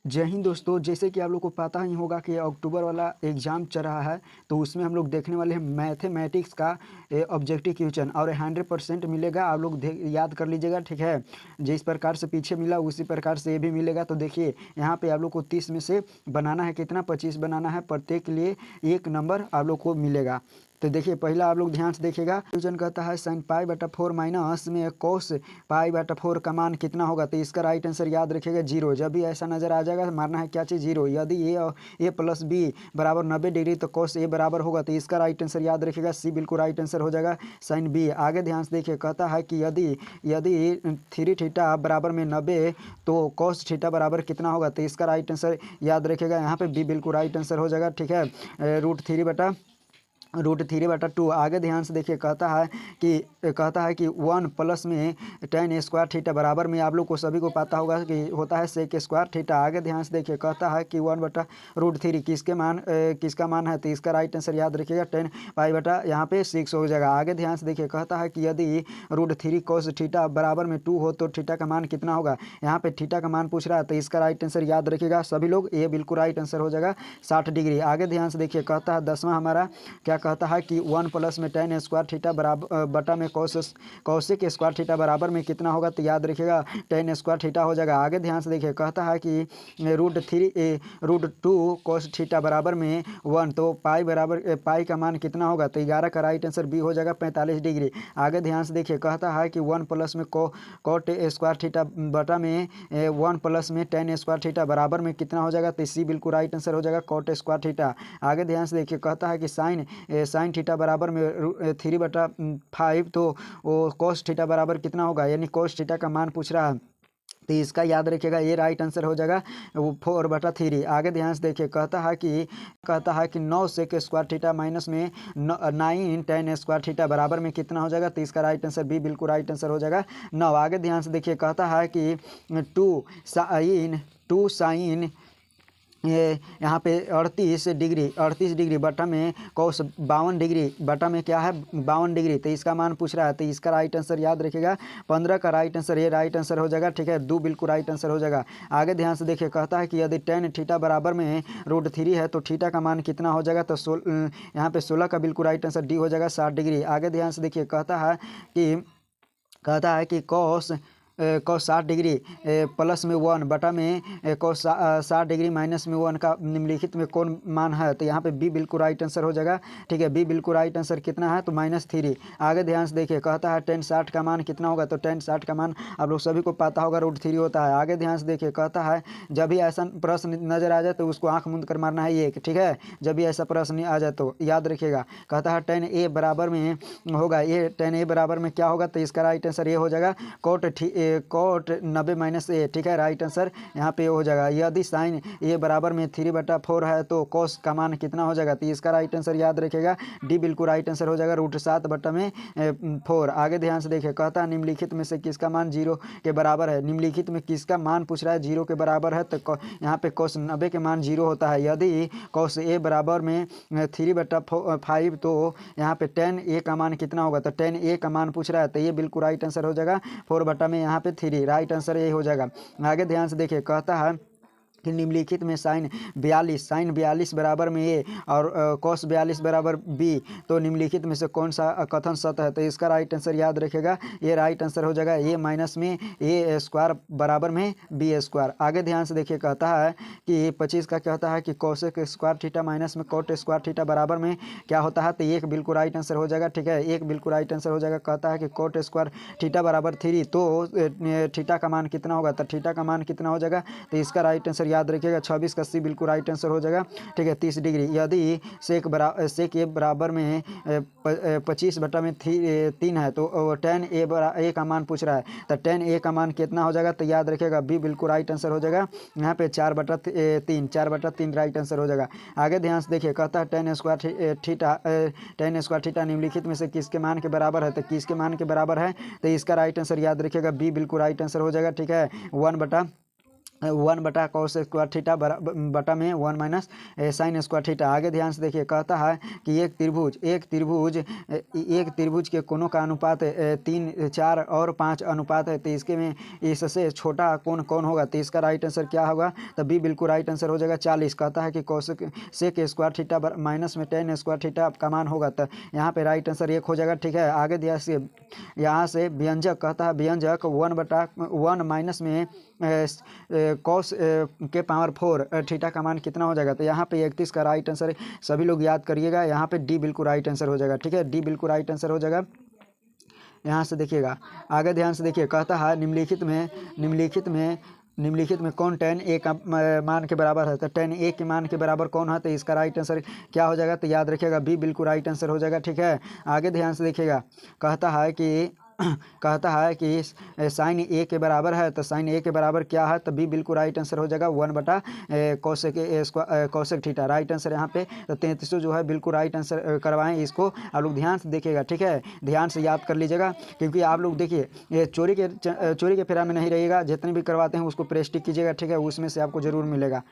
जय हिंद दोस्तों। जैसे कि आप लोग को पता ही होगा कि अक्टूबर वाला एग्ज़ाम चल रहा है, तो उसमें हम लोग देखने वाले हैं मैथमेटिक्स का ऑब्जेक्टिव क्वेश्चन और 100% मिलेगा। आप लोग याद कर लीजिएगा, ठीक है। जिस प्रकार से पीछे मिला उसी प्रकार से ये भी मिलेगा। तो देखिए यहाँ पे आप लोग को 30 में से बनाना है, कितना 25 बनाना है। प्रत्येक के लिए एक नंबर आप लोग को मिलेगा। तो देखिए पहला आप लोग ध्यान से देखिएगा। क्वेश्चन कहता है साइन पाई बटा 4 माइनस में कोस पाई बटा 4 का मान कितना होगा। तो इसका राइट आंसर याद रखिएगा जीरो। जब भी ऐसा नजर आ जाएगा मारना है क्या चीज़, जीरो। यदि ए प्लस बी बराबर 90 डिग्री तो कोस ए बराबर होगा। तो इसका राइट आंसर याद रखिएगा सी, बिल्कुल राइट आंसर हो जाएगा साइन बी। आगे ध्यान से देखिए, कहता है कि यदि यदि 3 थीटा बराबर में 90 तो कोस थीटा बराबर कितना होगा। तो इसका राइट आंसर याद रखिएगा यहाँ पे बी, बिल्कुल राइट आंसर हो जाएगा, ठीक है। √3/2। आगे ध्यान से देखिए, कहता है कि 1 प्लस में tan स्क्वायर थीटा बराबर में, आप लोग को सभी को पता होगा कि होता है सेक स्क्वायर थीटा। आगे ध्यान से देखिए, कहता है कि 1/√3 किसका मान है। तो इसका राइट आंसर याद रखिएगा 10 पाई बटा यहाँ पे 6 हो जाएगा। आगे ध्यान से देखिए, कहता है कि यदि √3 cos थीटा बराबर में 2 हो तो थीटा का मान कितना होगा। यहाँ पे थीटा का मान पूछ रहा है, तो इसका राइट आंसर याद रखिएगा सभी लोग, ये बिल्कुल राइट आंसर हो जाएगा 60 डिग्री। आगे ध्यान से देखिए, कहता है 10वां हमारा क्या कहता है कि 1 प्लस में tan स्क्वायर थीटा बराबर बटा में कौशिक स्क्वायर थीटा बराबर में कितना होगा। तो याद रखिएगा tan स्क्वायर थीटा हो जाएगा। आगे ध्यान से देखिए, कहता है कि √2 cos थीटा बराबर में 1, तो पाई का मान कितना होगा। तो 11 का राइट आंसर बी हो जाएगा 45 डिग्री। आगे ध्यान से देखिए, कहता है कि 1 प्लस में कोट स्क्वायर थीटा बटा में 1 प्लस में tan स्क्वायर थीटा बराबर में कितना हो जाएगा। तो सी बिल्कुल राइट आंसर हो जाएगा कोट स्क्वायर थीटा। आगे ध्यान से देखिए, कहता है कि साइन थीटा बराबर में 3/5, तो वो कोस थीटा बराबर कितना होगा, यानी कोस थीटा का मान पूछ रहा है। तो इसका याद रखिएगा ये राइट आंसर हो जाएगा 4/3। आगे ध्यान से देखिए, कहता है कि 9 सेक स्क्वायर थीटा माइनस में 9 tan स्क्वायर थीटा बराबर में कितना हो जाएगा। तो इसका राइट आंसर बी, बिल्कुल राइट आंसर हो जाएगा 9। आगे ध्यान से देखिए, कहता है कि 2 साइन ये यहाँ पे 38 डिग्री बटा में कोस 52 डिग्री बटा में क्या है 52 डिग्री। तो इसका मान पूछ रहा है। तो इसका राइट आंसर याद रखिएगा 15 का राइट आंसर, ये राइट आंसर हो जाएगा, ठीक है। 2 बिल्कुल राइट आंसर हो जाएगा। आगे ध्यान से देखिए, कहता है कि यदि tan थीटा बराबर में √3 है तो थीटा का मान कितना हो जाएगा। तो यहाँ पे 16 का बिल्कुल राइट आंसर डी हो जाएगा 60 डिग्री। आगे ध्यान से देखिए, कहता है कि cos 60 डिग्री प्लस में 1 बटा में cos 60 डिग्री माइनस में 1 का निम्नलिखित में कौन मान है। तो यहाँ पे बी बिल्कुल राइट आंसर हो जाएगा, ठीक है। बी बिल्कुल राइट आंसर कितना है, तो -3। आगे ध्यान से देखिए, कहता है tan 60 का मान कितना होगा। तो tan 60 का मान आप लोग सभी को पता होगा √3 होता है। आगे ध्यान से देखिए, कहता है जब भी ऐसा प्रश्न नजर आ जाए तो उसको आंख मूंद कर मारना है एक, ठीक है। जब भी ऐसा प्रश्न आ जाए तो याद रखिएगा। कहता है tan a बराबर में होगा, ये tan a बराबर में क्या होगा। तो इसका राइट आंसर ये हो जाएगा कोट 90 माइनस ए, ठीक है। राइट आंसर यहाँ पे हो जाएगा। यदि साइन ए बराबर में 3/4 है तो कोस का मान कितना हो जाएगा। तो इसका राइट आंसर याद रखिएगा डी, बिल्कुल राइट आंसर हो जाएगा √7/4। आगे ध्यान से देखिए, कहता है निम्नलिखित में से किसका मान 0 के बराबर है। निम्नलिखित में किसका मान पूछ रहा है, 0 के बराबर है। तो यहाँ पे कोस 90 के मान 0 होता है। यदि कोस ए बराबर में 3/5 तो यहाँ पे tan ए का मान कितना होगा। तो tan ए का मान पूछ रहा है, तो ये बिल्कुल राइट आंसर हो जाएगा 4 में यहाँ पे 3, राइट आंसर यही हो जाएगा। आगे ध्यान से देखिए, कहता है कि निम्नलिखित में साइन 42 बराबर में ए और cos 42 बराबर बी, तो निम्नलिखित में से कौन सा कथन सत्य है। तो इसका राइट आंसर याद रखिएगा, ये राइट आंसर हो जाएगा ए माइनस में ए स्क्वायर बराबर में बी स्क्वायर। आगे ध्यान से देखिए, कहता है कि 25 का कहता है कि कोसेक स्क्वायर थीटा माइनस में कोट स्क्वायर थीटा बराबर में क्या होता है। तो एक बिल्कुल राइट आंसर हो जाएगा, ठीक है। एक बिल्कुल राइट आंसर हो जाएगा। कहता है कि कोट स्क्वायर थीटा बराबर 3, तो थीटा का मान कितना होगा। तो थीटा का मान कितना हो जाएगा। तो इसका राइट आंसर याद रखिएगा 26 का सी, बिल्कुल राइट आंसर हो जाएगा, ठीक है। 30 डिग्री। यदि सेक ए बराबर में 25/3 है तो tan ए का मान पूछ रहा है। तो tan ए का मान कितना हो जाएगा। तो याद रखिएगा बी बिल्कुल राइट आंसर हो जाएगा। यहाँ पे 4/3 राइट आंसर हो जाएगा। आगे ध्यान से देखिए, कहता है tan स्क्वायर थीटा निम्नलिखित में से किसके मान के बराबर है। तो किसके मान के बराबर है। तो इसका राइट आंसर याद रखिएगा बी बिल्कुल राइट आंसर हो जाएगा, ठीक है। वन बटा कॉस स्क्वायर थीटा बटा में one minus sine square theta. आगे ध्यान से देखिए, कहता है कि एक त्रिभुज के कोणों का अनुपात 3, 4 और 5 अनुपात है, तो इसके में इससे छोटा कोण कौन होगा? तो इसका राइट आंसर क्या होगा? तो बी बिल्कुल राइट आंसर हो जाएगा 40। कहता है कि cosec sec square theta minus में टेन स्क्वायर थीटा का मान होगा, तो यहाँ पे राइट आंसर 1 हो जाएगा। ठीक है, आगे ध्यान से यहाँ से व्यंजक, कहता है व्यंजक 1 माइनस में कॉस के पावर 4 थीटा का मान कितना हो जाएगा? तो यहाँ पे 31 का राइट आंसर है। सभी लोग याद करिएगा, यहाँ पे डी बिल्कुल राइट आंसर हो जाएगा। ठीक है, डी बिल्कुल राइट आंसर हो जाएगा। यहाँ से देखिएगा, आगे ध्यान से देखिए, कहता है निम्नलिखित में कौन tan a का मान के बराबर है? तो tan a के मान के बराबर कौन है? तो इसका राइट आंसर क्या हो जाएगा? तो याद रखिएगा बी बिल्कुल राइट आंसर हो जाएगा। ठीक है, आगे ध्यान से देखिएगा, कहता है कि साइन ए के बराबर है, तो साइन ए के बराबर क्या है? तो बी बिल्कुल राइट आंसर हो जाएगा 1 बटा कोसेक थीटा। राइट आंसर यहाँ पे तो 33 जो है बिल्कुल राइट आंसर करवाएं। इसको आप लोग ध्यान से देखिएगा। ठीक है, ध्यान से याद कर लीजिएगा, क्योंकि आप लोग देखिए ये चोरी के फेरा में नहीं रहिएगा। जितने भी करवाते हैं उसको प्रेस्टिक कीजिएगा। ठीक है, उसमें से आपको जरूर मिलेगा।